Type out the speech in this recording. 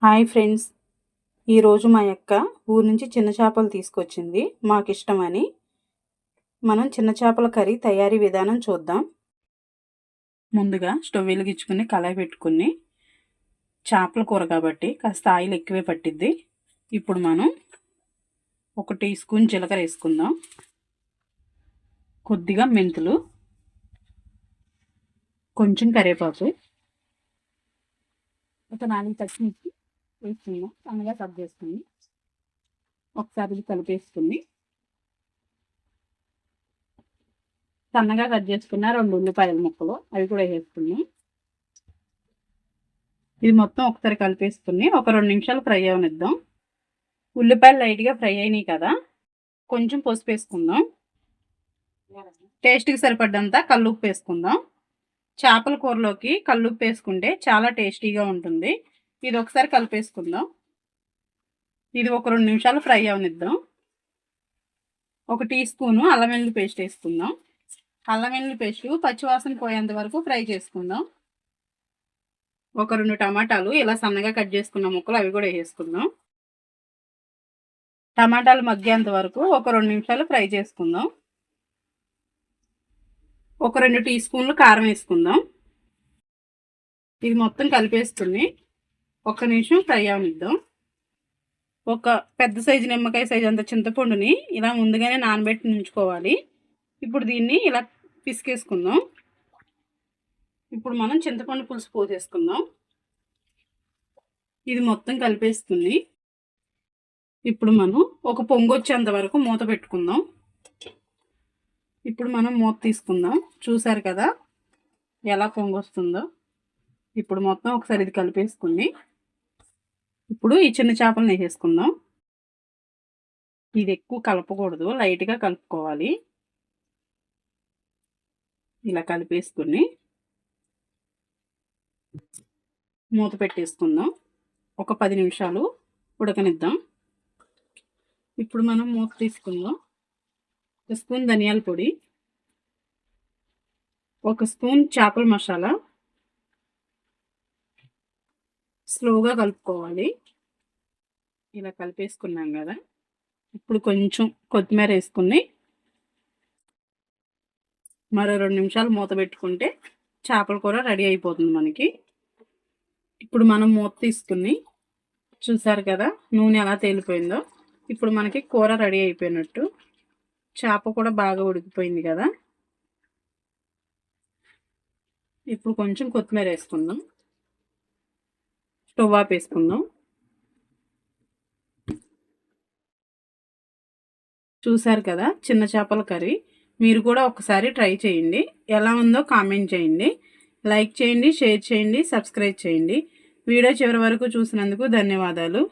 Hi friends, ఈరోజు మా అక్క ఊరు నుంచి చిన్న చేపలు తీసుకొచ్చింది. మాకు ఇష్టమని మనం చిన్న చేపల కర్రీ తయారీ విధానం చూద్దాం. ముందుగా స్టవ్ వెలిగించుకుని కళాయి పెట్టుకుని, చేపల కూర కాబట్టి కాస్త ఆయిల్ ఎక్కువే పట్టిద్ది. ఇప్పుడు మనం 1 టీ స్పూన్ జీలకర్ర వేసుకుందాం, కొద్దిగా మెంతులు, కొంచెం కరివేపాకు, ఒక 4 పచ్చిమిర్చి వేసుకుందాం. సన్నగా కట్ చేసుకుని ఒకసారి ఇది కలిపేసుకుని, సన్నగా కట్ చేసుకున్న 2 ఉల్లిపాయల ముక్కలు అవి కూడా వేసుకున్నాం. ఇది మొత్తం ఒకసారి కలిపేసుకుని ఒక 2 నిమిషాలు ఫ్రై అవనిద్దాం. ఉల్లిపాయలు లైట్గా ఫ్రై అయినాయి కదా, కొంచెం పసుపు వేసుకుందాం. టేస్ట్కి సరిపడ్డంత కల్లుప్పు వేసుకుందాం. చేపల కూరలోకి కల్లుప్పు వేసుకుంటే చాలా టేస్టీగా ఉంటుంది. ఇది ఒకసారి కలిపేసుకుందాం. ఇది ఒక 2 నిమిషాలు ఫ్రై అవనిద్దాం. 1 టీ స్పూను అల్లం వెల్లుల్లి పేస్ట్ వేసుకుందాం. అల్లం వెల్లుల్లి పేస్ట్ పచ్చివాసన పోయేంత వరకు ఫ్రై చేసుకుందాం. ఒక 2 టమాటాలు ఇలా సన్నగా కట్ చేసుకున్న ముక్కలు అవి కూడా వేసుకుందాం. టమాటాలు మగ్గేంత వరకు ఒక 2 నిమిషాలు ఫ్రై చేసుకుందాం. ఒక 2 టీ స్పూన్లు కారం వేసుకుందాం. ఇది మొత్తం కలిపేసుకుని 1 నిమిషం ఫ్రై అవనిద్దాం. ఒక పెద్ద సైజు నిమ్మకాయ సైజు అంత చింతపండుని ఇలా ముందుగానే నానబెట్టి ఉంచుకోవాలి. ఇప్పుడు దీన్ని ఇలా పిసికేసుకుందాం. ఇప్పుడు మనం చింతపండు పులుసు పోసేసుకుందాం. ఇది మొత్తం కలిపేసుకుని ఇప్పుడు మనం ఒక పొంగు వచ్చేంత వరకు మూత పెట్టుకుందాం. ఇప్పుడు మనం మూత తీసుకుందాం. చూసారు కదా ఎలా పొంగు వస్తుందో. ఇప్పుడు మొత్తం ఒకసారి ఇది కలిపేసుకుని ఇప్పుడు ఈ చిన్న చేపలను వేసేసుకుందాం. ఇది ఎక్కువ కలపకూడదు, లైట్గా కలుపుకోవాలి. ఇలా కలిపేసుకుని మూత పెట్టేసుకుందాం. ఒక 10 నిమిషాలు ఉడకనిద్దాం. ఇప్పుడు మనం మూత తీసుకుందాం. 1 స్పూన్ ధనియాల పొడి, 1 స్పూన్ చేపల మసాలా, స్లోగా కలుపుకోవాలి. ఇలా కలిపేసుకున్నాం కదా, ఇప్పుడు కొంచెం కొత్తిమీర వేసుకుని మరో 2 నిమిషాలు మూత పెట్టుకుంటే చేపల కూర రెడీ అయిపోతుంది మనకి. ఇప్పుడు మనం మూత తీసుకుని చూసారు కదా నూనె ఎలా తేలిపోయిందో. ఇప్పుడు మనకి కూర రెడీ అయిపోయినట్టు. చేప కూడా బాగా ఉడికిపోయింది కదా. ఇప్పుడు కొంచెం కొత్తిమీర వేసుకుందాం. స్టవ్ ఆపేసుకుందాం. చూసారు కదా చిన్న చేపల కర్రీ. మీరు కూడా ఒకసారి ట్రై చేయండి. ఎలా ఉందో కామెంట్ చేయండి. లైక్ చేయండి, షేర్ చేయండి, సబ్స్క్రైబ్ చేయండి. వీడియో చివరి వరకు చూసినందుకు ధన్యవాదాలు.